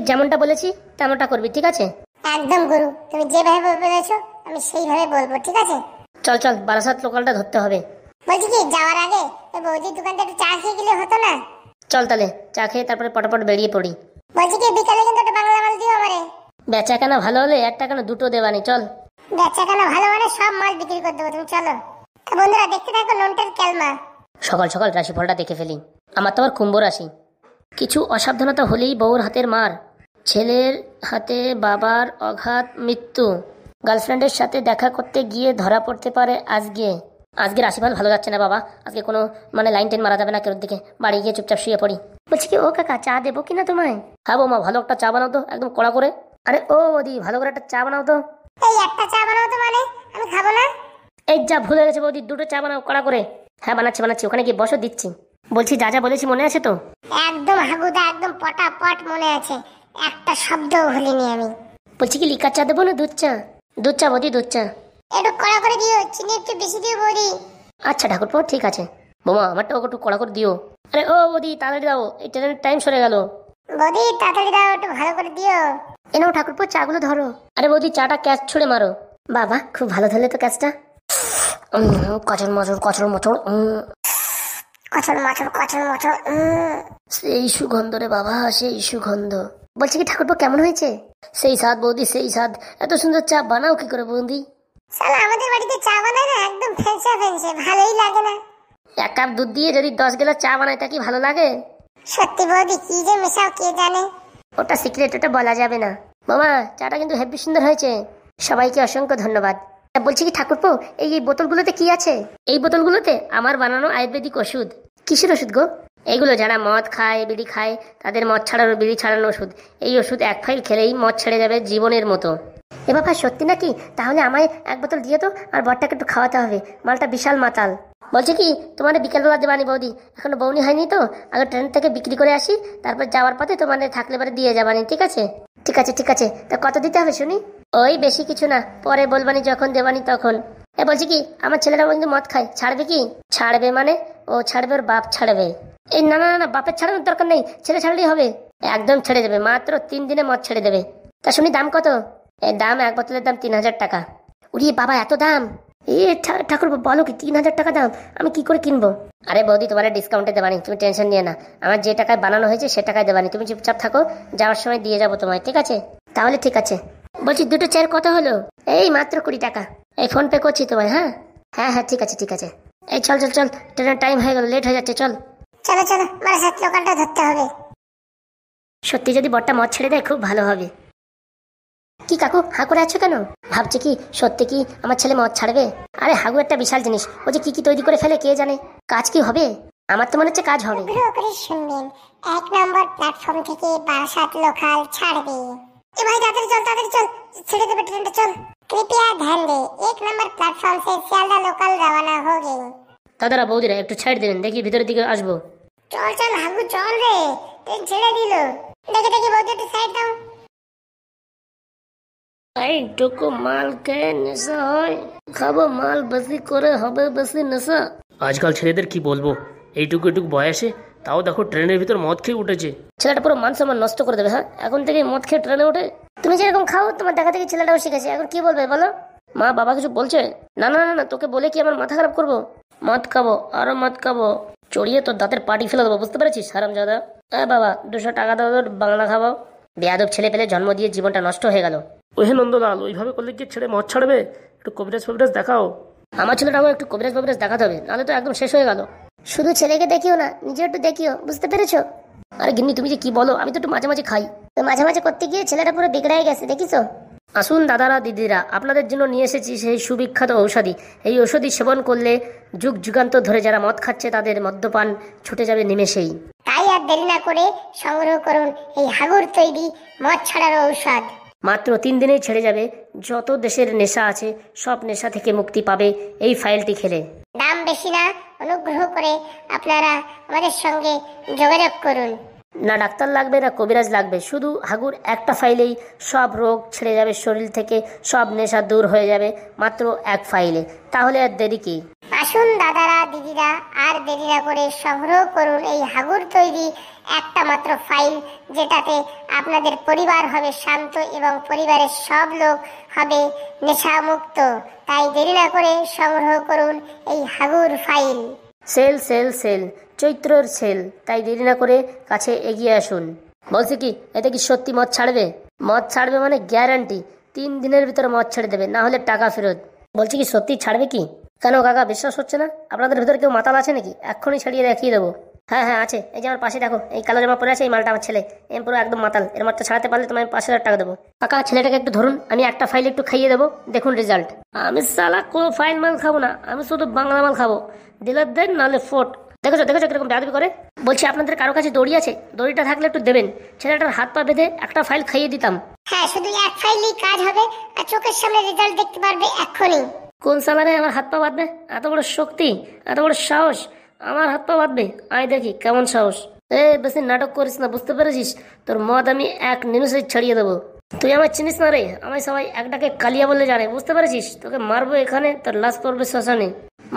যেমনটা বলেছি তেমনটা করবি, ঠিক আছে? একদম গুরু, তুমি যেভাবে বলেছো আমি সেইভাবে বলবো, ঠিক আছে? চল চল, বারাসাত লোকালটা ধরতে হবে। বলছি কি, যাওয়ার আগে ওই বৌদির দোকানটা একটু চা খেয়ে গেলে হতো না? চল তাহলে চা খেয়ে তারপরে পটাপট বেরিয়ে পড়ি। বলছি কি, বিকালে কিন্তু একটা বাংলা মাল দিও আমারে। বেচা কেনা ভালো হলে একটা কেন দুটো দেবানি, চল। বেচা কেনা ভালো মানে সব মাল বিক্রি করে দেবো, তুমি চলো। তো বন্ধুরা দেখতে থাকো লোনটার ক্যালমা। সকাল সকাল রাশিফলটা দেখে ফেলি। আমার তো আবার কুম্ভ রাশি। কিছু অসাবধানতা হলেই বউর হাতের মার, ছেলের হাতে বাবার অঘাত মৃত্যু, গার্লফ্রেন্ডের সাথে দেখা করতে গিয়ে ধরা পড়তে পারে আজকে রাশিফল ভালো যাচ্ছে না বাবা। আজকে কোনো লাইন টেন মারা যাবে না কেউ দিকে, বাড়ি গিয়ে চুপচাপ শুয়ে পড়ি। বলছি কি, ও কাকা চা দেবো কিনা তোমায়? হ্যাঁ বৌমা, ভালো একটা চা বানাও তো, একদম কড়া করে। আরে ও বৌদি, ভালো করে একটা চা বানাও তো। এই একটা চা বানাও তো, মানে আমি খাবো না। এই যা ভুলে গেছে বৌদি, দুটো চা বানাও কড়া করে। হ্যাঁ বানাচ্ছি, ওখানে গিয়ে বসো, দিচ্ছি। বলছি যা যা বলেছি মনে আছে তো? একদম হাগুদা, একদম পটাপট মনে আছে, একটা শব্দও ভুলিনি আমি। বলছি কি, লিকার চা দেবো না দুধ চা? দুধ চা বৌদি, দুধ চা। একটু কড়া করে দিও, চিনি একটু বেশি দিও বৌদি। আচ্ছা ঠাকুরপো, ঠিক আছে। বোমা, আমারটাও একটু কড়া করে দিও। আরে ও বৌদি, তাড়াতাড়ি দাও, এই ট্রেনের টাইম সরে গেল। বৌদি তাড়াতাড়ি দাও, একটু ভালো করে দিও। এনাও ঠাকুরপো, চাগুলো ধরো। আরে বৌদি, চাটা ক্যাচ ছুড়ে মারো। বাবা, খুব ভালো ধরলে তো ক্যাচটা। কচর মচর কচর মচর, কচর মচর কচর মচর। সেই সুগন্ধ রে বাবা, সেই সুগন্ধ। বলছি কি ঠাকুরপো, কেমন হয়েছে? সেই স্বাদ বৌদি, সেই স্বাদ। এত সুন্দর চা বানাও কি করে বৌদি? শালা আমাদের বাড়িতে চা বানায় না, একদম ফেলসে ফেলসে, ভালোই লাগে না। এক কাপ দুধ দিয়ে যদি 10 গ্লাস চা বানায়, তা কি ভালো লাগে? সত্যি বৌদি, কি যে মেশাও কে জানে। ওটা সিক্রেট, ওটা বলা যাবে না। মামা, চাটা কিন্তু হেব্বি সুন্দর হয়েছে। সবাইকে অসংখ্য ধন্যবাদ। বলছি কি ঠাকুরপো, এই বোতলগুলোতে কি আছে? এই বোতলগুলোতে আমার বানানো আয়ুর্বেদিক ওষুধ। কিসের ওষুধ গো? এইগুলো যারা মদ খায়, বিড়ি খায়, তাদের মদ ছাড়ানো, বিড়ি ছাড়ানো ওষুধ। এই ওষুধ 1 ফাইল খেলেই মদ ছেড়ে যাবে জীবনের মতো। এ বাবা, সত্যি নাকি? তাহলে আমায় 1 বোতল দিয়ে তো, আর বরটাকে একটু খাওয়াতে হবে। মালটা বিশাল মাতাল। বলছে কি, তোমার বিকেলবেলা দেবানি বৌদি, এখনো বৌনি হয়নি তো, আগে ট্রেন থেকে বিক্রি করে আসি, তারপর যাওয়ার পথে তোমার থাকলে পরে দিয়ে যাবানি, ঠিক আছে? ঠিক আছে ঠিক আছে, তা কত দিতে হবে শুনি? ওই বেশি কিছু না, পরে বলবানি যখন দেবানি তখন। বলছি কি, আমার ছেলেরা কিন্তু মদ খায়, ছাড়বে কি? ছাড়বে মানে? ও ছাড়বে, ওর বাপ ছাড়বে। এই না না না, বাপের ছাড়ানোর দরকার নেই, ছেলে ছাড়লেই হবে। একদম ছেড়ে দেবে, মাত্র 3 দিনে মদ ছেড়ে দেবে। তা শুনি দাম কত? এই দাম, 1 বোতলের দাম 3000 টাকা। উড়ি বাবা, এত দাম! ঠাকুর বলো কি, 3000 টাকা দাম? আমি কি করে কিনবো? আরে বৌদি, তোমার ডিসকাউন্টে দেবানি, তুমি টেনশন নিয়ে না। আমার যে টাকায় বানানো হয়েছে সে টাকায় দেবানি, তুমি চুপচাপ থাকো, যাওয়ার সময় দিয়ে যাবো তোমায়, ঠিক আছে? তাহলে ঠিক আছে। বলছি, দুটো চেয়ার কত হলো? এই মাত্র 20 টাকা। এই ফোন পে করছি তোমায়। হ্যাঁ হ্যাঁ হ্যাঁ, ঠিক আছে ঠিক আছে। এই চল চল চল, ট্রেনের টাইম হয়ে গেল, লেট হয়ে যাচ্ছে, চল। চলো চলো, বারাসাত লোকালটা ধরতে হবে। সত্যি যদি বরটা মদ ছেড়ে দেয় খুব ভালো হবে। কি কাকু, হা করে আছো কেন? ভাবছি কি, সত্যি কি আমার ছেলে মদ ছাড়বে? আরে হাগু একটা বিশাল জিনিস, ও যে কি তৈরি করে ফেলে কে জানে। কাজ কি হবে? আমার তো মনে হচ্ছে কাজ হবে। শুনবেন, 1 নম্বর প্ল্যাটফর্ম থেকে বারাসাত লোকাল ছাড়বে। এ ভাই তাড়াতাড়ি চল, তাড়াতাড়ি চল, ছেড়ে দেবে ট্রেনটা, চল। कृपया ध्यान दे, 1 नंबर प्लेटफॉर्म से सियालदा लोकल रवाना हो गई। দাদারা বৌদিরা একটু ছাড় দিবেন, দেখি ভিতরের দিকে আসবো। চল চল হাগু, চল রে, ট্রেন ছেড়ে দিল। দেখে দেখে বৌদি একটু সাইড দাও। এইটুকু মাল খেয়ে নেশা হয়? খাবো মাল বেশি করে, হবে বেশি নেশা। আজকাল ছেলেদের কি বলবো, এইটুকু এইটুকু বয়সে তাও দেখো ট্রেনের ভিতর মদ খেয়ে উঠেছে। ছেলেটা পুরো মান সম্মান নষ্ট করে দেবে। হ্যাঁ, এখন থেকে মদ খেয়ে ট্রেনে ওঠে। তুমি যেরকম খাও, তোমার দেখা থেকে ছেলেটাও শিখেছে, এখন কি বলবে বলো? মা বাবা কিছু বলছে? না না না না, তোকে বলে কি আমার মাথা খারাপ করবো? মদ খাবো, আরো মদ খাবো, চড়িয়ে তোর দাঁতের পাটি ফেলে দেবো, বুঝতে পেরেছিস হারামজাদা? হ্যাঁ বাবা, 200 টাকা দাও, বাংলা খাবো। বেয়াদব ছেলে পেলে জন্ম দিয়ে জীবনটা নষ্ট হয়ে গেল। ওহে নন্দলাল, ওইভাবে করলে কি ছেলে মদ ছাড়বে? একটু কবিরাজ ফবিরাজ দেখাও। আমার ছেলেটাও একটু কবিরাজ ফবিরাজ দেখাতে হবে, নাহলে তো একদম শেষ হয়ে গেল। শুধু ছেলেকে দেখিও না, নিজে একটু দেখিও, বুঝতে পেরেছো? আরে গিন্নি, তুমি যে কি বলো, আমি তো একটু মাঝে মাঝে খাই। মাঝে মাঝে করতে গিয়ে ছেলেটা পুরো বিগড়াই গেছে, দেখিছো? আসুন দাদারা দিদিরা, আপনাদের জন্য নিয়ে এসেছি সেই সুবিখ্যাত ঔষধি। এই ঔষধি সেবন করলে যুগ যুগান্তর ধরে যারা মদ খাচ্ছে তাদের মদ্যপান ছুটে যাবে নিমেষেই। তাই আর দেরি না করে সংগ্রহ করুন এই হাগুর তৈরি মদ ছাড়ার ঔষধ। মাত্র 3 দিনেই ছেড়ে যাবে যত দেশের নেশা আছে, সব নেশা থেকে মুক্তি পাবে এই ফাইলটি খেলে। দাম বেশি না, অনুগ্রহ করে আপনারা আমাদের সঙ্গে যোগাযোগ করুন। না ডাক্তার লাগবে না কবিরাজ লাগবে, শুধু হাগুর একটা ফাইলেই সব রোগ ছেড়ে যাবে শরীর থেকে, সব নেশা দূর হয়ে যাবে মাত্র 1 ফাইলে। তাহলে আর দেরি কি? আসুন দাদারা দিদিরা, আর দেরি না করে সংগ্রহ করুন এই হাগুর তৈরি একটা মাত্র ফাইল, যেটাতে আপনাদের পরিবার হবে শান্ত এবং পরিবারের সব লোক হবে নেশামুক্ত। তাই দেরি না করে সংগ্রহ করুন এই হাগুর ফাইল। সেল সেল সেল, চৈত্রর সেল, তাই দেরি না করে কাছে এগিয়ে আসুন। বলছি কি, এতে কি সত্যি মদ ছাড়বে? মদ ছাড়বে মানে গ্যারান্টি 3 দিনের ভিতরে মদ ছেড়ে দেবে, না হলে টাকা ফেরত। বলছি কি, সত্যি ছাড়বে কি? কেন কাকা, বিশ্বাস হচ্ছে না? আপনাদের ভিতরে কেউ মাতাল আছে নাকি? এক্ষুনি ছাড়িয়ে দেখিয়ে দেবো। হ্যাঁ হ্যাঁ আছে, এই যে আমার পাশে দেখো, এই কালো জামা পরে আছে, এই মালটা আমার ছেলে। এম পুরো একদম মাতাল, এর মাত্র ছাড়াতে পারলে তোমায় 5,000 টাকা দেবো। কাকা, ছেলেটাকে একটু ধরুন, আমি একটা ফাইল একটু খাইয়ে দেবো, দেখুন রেজাল্ট। আমি সালা কোনো ফাইল মাল খাবো না, আমি শুধু বাংলা মাল খাবো। ডিলার দেন নাহলে ফোট। দেখেছো দেখেছো কিরকম বেয়াদবি করে। বলছি, আপনাদের কারো কাছে দড়ি আছে? দড়িটা থাকলে একটু দেবেন, ছেলেটার হাত পা বেঁধে একটা ফাইল খাইয়ে দিতাম। হ্যাঁ, শুধু এক ফাইলই কাজ হবে, আর চোখের সামনে রেজাল্ট দেখতে পারবে এক্ষুনি। কোন সালারে আমার হাত পা বাঁধবে? এত বড় শক্তি, এত বড় সাহস, আমার হাত পা বাঁধবে? আয় দেখি কেমন সাহস। বেশি নাটক করিস না, বুঝতে পেরেছিস? তোর মদ আমি 1 নিমিষে ছাড়িয়ে দেবো। তুই আমার চিনিস না রে, আমায় সবাই একটাকে কালিয়া বলে জানে, বুঝতে পেরেছিস? তোকে মারবো এখানে, তোর লাশ পড়বে শ্মশানে।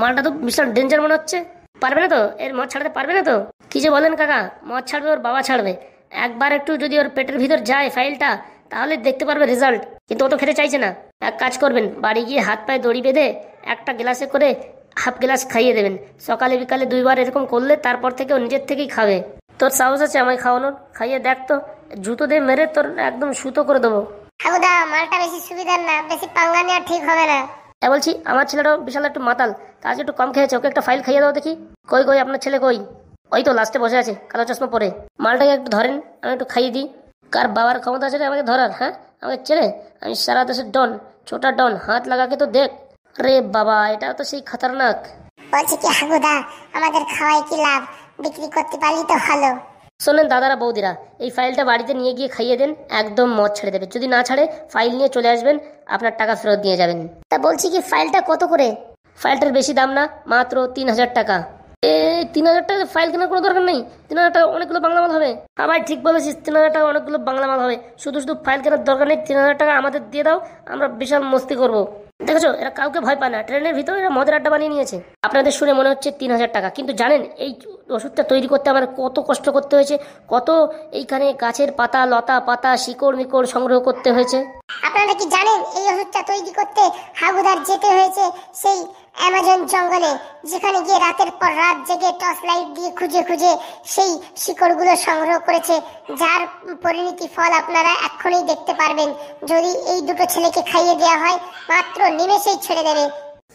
মালটা তো বিশাল ডেঞ্জার মনে হচ্ছে। পারবে না তো? এর মদ ছাড়তে পারবে না তো? কি যে বলেন কাকা, মদ ছাড়বে ওর বাবা ছাড়বে। একবার একটু যদি ওর পেটের ভিতর যায় ফাইলটা, তাহলে দেখতে পারবে রেজাল্ট। কিন্তু ও তো খেতে চাইছে না। এক কাজ করবেন, বাড়ি গিয়ে হাত পায়ে দড়ি বেঁধে একটা গ্লাসে করে হাফ গ্লাস খাইয়ে দেবেন। সকালে বিকালে 2 বার এরকম করলে তারপর থেকে ও নিজের থেকেই খাবে। তোর সাহস আছে আমায় খাওয়ানোর? খাইয়ে দেখ তো, জুতো দিয়ে মেরে তোর একদম সুতো করে দেবো। হাগুদা, মালটা বেশি সুবিধার না, বেশি পাঙ্গা নেওয়া ঠিক হবে না। বলছি, আমার ছেলেটাও বিশাল একটু মাতাল, তা আজ একটু কম খেয়েছে, ওকে একটা ফাইল খাইয়ে দাও দেখি। কই কই আপনার ছেলে কই? ওই তো লাস্টে বসে আছে, কালো চশমা পরে। মালটাকে একটু ধরেন, আমি একটু খাইয়ে দিই। কার বাবার ক্ষমতা আছে রে আমাকে ধরার? হ্যাঁ, আমাকে ছেলে, আমি সারা দেশের ডন, ছোটা ডন, হাত লাগাকে তো দেখ। রে বাবা, এটা তো সেই খতরনাক। বলছি কি হাগুদা, আমাদের খাওয়াই কি লাভ? বিক্রি করতে পারলি তো ভালো। শোনেন দাদারা বৌদিরা, এই ফাইলটা বাড়িতে নিয়ে গিয়ে খাইয়ে দেন, একদম মদ ছেড়ে দেবে। যদি না ছাড়ে, ফাইল নিয়ে চলে আসবেন, আপনার টাকা ফেরত দিয়ে যাবেন। তা বলছি কি, ফাইলটা কত করে? ফাইলটার বেশি দাম না, মাত্র 3,000 টাকা। 3,000 টাকা ফাইল কেনার কোনো দরকার নেই। 3,000 টাকা অনেকগুলো বাংলা মাল হবে। আমার ঠিক বলেছিস, 3,000 টাকা অনেকগুলো বাংলা মাল হবে। শুধু শুধু ফাইল কেনার দরকার নেই, 3,000 টাকা আমাদের দিয়ে দাও, আমরা বিশাল মস্তি করবো। দেখেছো, এরা কাউকে ভয় পায় না। ট্রেনের ভিতরে এরা মদের আড্ডা বানিয়ে নিয়েছে। আপনাদের শুনে মনে হচ্ছে 3,000 টাকা, কিন্তু জানেন এই ওষুধটা তৈরি করতে আমার কত কষ্ট করতে হয়েছে? কত এইখানে গাছের পাতা, লতা পাতা, শিকড় মিকড় সংগ্রহ করতে হয়েছে। আপনারা কি জানেন এই ওষুধটা তৈরি করতে হাগুদার যেতে হয়েছে সেই অ্যামাজন জঙ্গলে, যেখানে গিয়ে রাতের পর রাত জেগে টর্চ লাইট দিয়ে খুঁজে খুঁজে সেই শিকড়গুলো সংগ্রহ করেছে, যার পরিণতি ফল আপনারা এক্ষুনি দেখতে পারবেন। যদি এই দুটো ছেলেকে খাইয়ে দেওয়া হয়, মাত্র নিমেষেই ছেড়ে দেবে।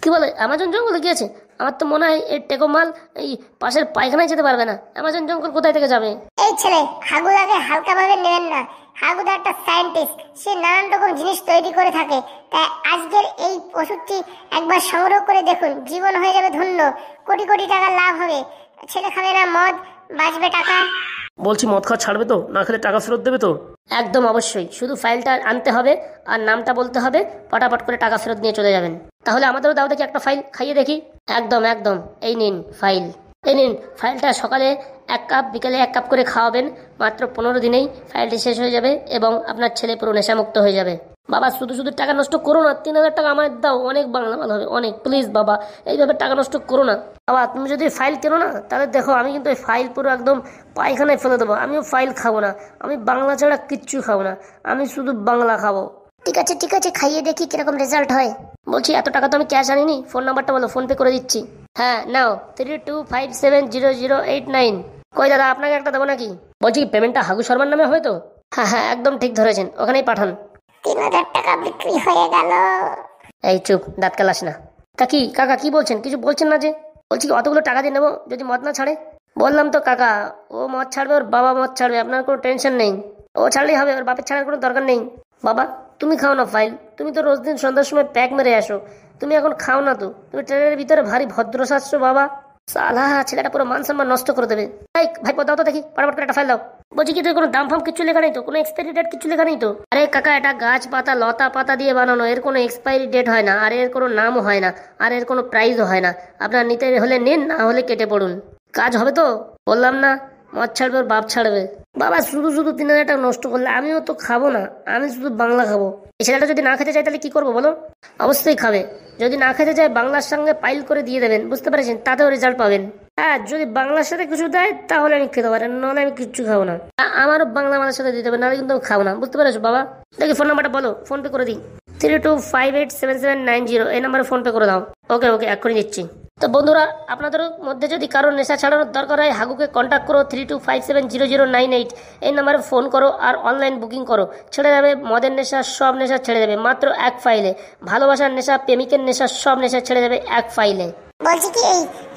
কি বলে, অ্যামাজন জঙ্গলে গিয়েছে? আমার তো মনে হয় এই টেকো মাল এই পাশের পায়খানায় যেতে পারবে না। অ্যামাজন জঙ্গল কোথায় থেকে যাবে? এই ছেলে, হাগুদাকে হালকা ভাবে নেবেন না। হাগুদা একটা সায়েন্টিস্ট, সে নানান রকম জিনিস তৈরি করে থাকে। তাই আজকের এই ওষুধটি একবার সংগ্রহ করে দেখুন, জীবন হয়ে যাবে ধন্য, কোটি কোটি টাকা লাভ হবে। ছেলে খাবে না মদ, বাঁচবে টাকা। বলছি, মদ খাওয়া ছাড়বে তো? না খেলে টাকা ফেরত দেবে তো? একদম অবশ্যই, শুধু ফাইলটা আনতে হবে আর নামটা বলতে হবে, পটাপট করে টাকা ফেরত নিয়ে চলে যাবেন। তাহলে আমাদেরও দাও দেখি একটা ফাইল, খাইয়ে দেখি। একদম একদম, এই নিন ফাইল, এই নিন ফাইলটা। সকালে 1 কাপ, বিকেলে 1 কাপ করে খাওয়াবেন। মাত্র 15 দিনেই ফাইলটি শেষ হয়ে যাবে এবং আপনার ছেলে পুরো নেশামুক্ত হয়ে যাবে। বাবা, শুধু শুধু টাকা নষ্ট করো না, 3,000 টাকা আমায় দাও, অনেক বাংলা মাল হবে, অনেক। প্লিজ বাবা, এইভাবে টাকা নষ্ট করো না। বাবা, তুমি যদি ফাইল কেনো না, তাহলে দেখো আমি কিন্তু এই ফাইল পুরো একদম পায়খানায় ফেলে দেবো। আমিও ফাইল খাবো না, আমি বাংলা ছাড়া কিচ্ছু খাবো না, আমি শুধু বাংলা খাবো। ঠিক আছে ঠিক আছে, খাইয়ে দেখি কিরকম রেজাল্ট হয়। বলছি, এত টাকা তো আমি ক্যাশ আনিনি, ফোন নাম্বারটা বলো, ফোন পে করে দিচ্ছি। হ্যাঁ নাও, 32570089। কই দাদা, আপনাকে একটা দেবো নাকি? বলছি, পেমেন্টটা হাগু শর্মার নামে হবে তো? হ্যাঁ হ্যাঁ, একদম ঠিক ধরেছেন, ওখানেই পাঠান। 3,000 টাকা বিক্রি হয়ে গেল। এই চুপ, দাঁত কালাস না। তা কি কাকা, কি বলছেন? কিছু বলছেন না যে? বলছি কি, অতগুলো টাকা দিয়ে নেবো যদি মদ না ছাড়ে? বললাম তো কাকা, ও মদ ছাড়বে, ওর বাবা মদ ছাড়বে, আপনার কোনো টেনশন নেই। ও ছাড়লেই হবে, ওর বাপের ছাড়ার কোনো দরকার নেই। বাবা, তুমি খাও না ফাইল, তুমি তো রোজ দিন সন্ধ্যার সময় প্যাক মেরে আসো, তুমি এখন খাও না তো? তুমি ট্রেনের ভিতরে ভারী ভদ্র সাজছো বাবা। সালা, ছেলেটা পুরো মান সম্মান নষ্ট করে দেবে। এই ভাই, দাও তো দেখি, পটাপট করে একটা ফাইল দাও। বলছি কি, তুই কোনো দাম ফাম কিছু লেখা নেই তো? কোনো এক্সপায়ারি ডেট কিছু লেখা নেই তো? আরে কাকা, এটা গাছ পাতা লতা পাতা দিয়ে বানানো, এর কোনো এক্সপায়ারি ডেট হয় না, আর এর কোনো নামও হয় না, আর এর কোনো প্রাইসও হয় না। আপনার নিতে হলে নিন, না হলে কেটে পড়ুন। কাজ হবে তো? বললাম না, মদ ছাড়বে ওর বাপ ছাড়বে। বাবা শুধু শুধু 3,000 টাকা নষ্ট করলে, আমিও তো খাবো না, আমি শুধু বাংলা খাবো। এই ছেলেটা যদি না খেতে চায় তাহলে কি করবো বলো? অবশ্যই খাবে। যদি না খেতে চায় বাংলার সঙ্গে পাইল করে দিয়ে দেবেন, বুঝতে পেরেছেন? তাতেও রেজাল্ট পাবেন। হ্যাঁ, যদি বাংলার সাথে কিছু দেয় তাহলে আমি খেতে পারেন, নাহলে আমি কিচ্ছু খাবো না। আমারও বাংলা আমাদের সাথে দিতে হবে, নাহলে কিন্তু আমি খাবো না, বুঝতে পেরেছো বাবা? দেখি ফোন নাম্বারটা বলো, ফোন পে করে দিই। 32587790, এই নাম্বারে ফোন পে করে দাও। ওকে ওকে, এক্ষুনি দিচ্ছি। তো বন্ধুরা, আপনাদের মধ্যে যদি কারোর নেশা ছাড়ানোর দরকার হয়, হাগুকে কন্ট্যাক্ট করো 32570098, এই নাম্বারে ফোন করো আর অনলাইন বুকিং করো। ছেড়ে যাবে মদের নেশা, সব নেশা ছেড়ে যাবে মাত্র এক ফাইলে। ভালোবাসার নেশা, প্রেমিকের নেশা, সব নেশা ছেড়ে যাবে এক ফাইলে। বলছি কি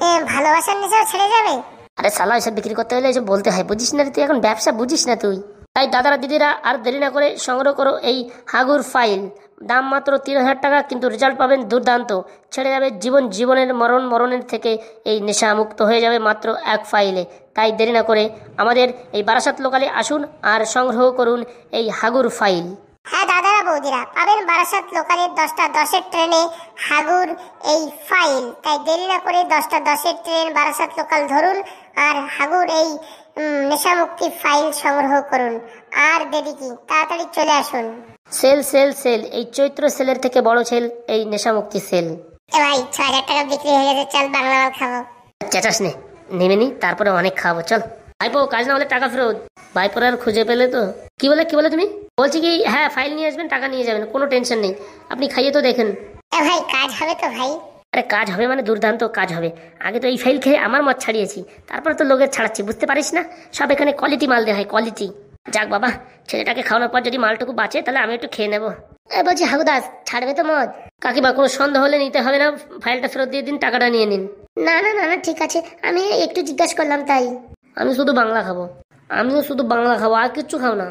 এই ভালোবাসার নেশাও ছেড়ে যাবে? আরে শালা, এসব বিক্রি করতে হলে এসব বলতে হয়, বুঝিস না রে তুই? এখন ব্যবসা বুঝিস না তুই। তাই দাদারা দিদিরা আর দেরি না করে সংগ্রহ করো এই হাগুর ফাইল। দাম মাত্র 3,000 টাকা, কিন্তু রেজাল্ট পাবেন দুর্দান্ত। ছেড়ে যাবে জীবনের মরণের থেকে এই নেশা মুক্ত হয়ে যাবে মাত্র এক ফাইলে। তাই দেরি না করে আমাদের এই বারাসাত লোকালে আসুন আর সংগ্রহ করুন এই হাগুর ফাইল। হ্যাঁ দাদারা বৌদিরা, পাবেন বারাসাত লোকালের 10টা 10-এর ট্রেনে হাগুর এই ফাইল। তাই দেরি না করে 10টা 10-এর ট্রেন বারাসাত লোকাল ধরুন আর হাগুর এই নেশামুক্তি ফাইল সংগ্রহ করুন। আর দেরি কি, তাড়াতাড়ি চলে আসুন। সেল সেল সেল, এই চৈত্র সেলের থেকে বড় সেল এই নেশামুক্তি সেল। এ ভাই 6,000 টাকা বিক্রি হয়ে গেছে, চল বাংলা মাল খাবো। চেঁচাস নে, নেমে নি, তারপরে অনেক খাবো, চল। ভাইপো, কাজ না হলে টাকা ফেরত। ভাইপোর আর খুঁজে পেলে তো। কি বলে তুমি? বলছি কি, হ্যাঁ ফাইল নিয়ে আসবেন, টাকা নিয়ে যাবেন, কোনো টেনশন নেই। আপনি খাইয়ে তো দেখেন। এ ভাই কাজ হবে তো ভাই? আরে কাজ হবে মানে দুর্দান্ত কাজ হবে। আগে তো এই ফাইল খেয়ে আমার মত ছাড়িয়েছি, তারপরে তো লোকের ছাড়াচ্ছি, বুঝতে পারিস না? সব এখানে কোয়ালিটি মাল দেওয়া হয়, কোয়ালিটি। যাক বাবা, ছেলেটাকে খাওয়ানোর পর যদি মালটুকু বাঁচে তাহলে আমি একটু খেয়ে নেবো। বলছি হাগুদাস, ছাড়বে তো মদ? কাকিমা, কোনো সন্দেহ হলে নিতে হবে না, ফাইলটা ফেরত দিয়ে দিন, টাকাটা নিয়ে নিন। না না না না, ঠিক আছে, আমি একটু জিজ্ঞাসা করলাম তাই। আমি শুধু বাংলা খাবো, আমিও শুধু বাংলা খাবো, আর কিচ্ছু খাও না।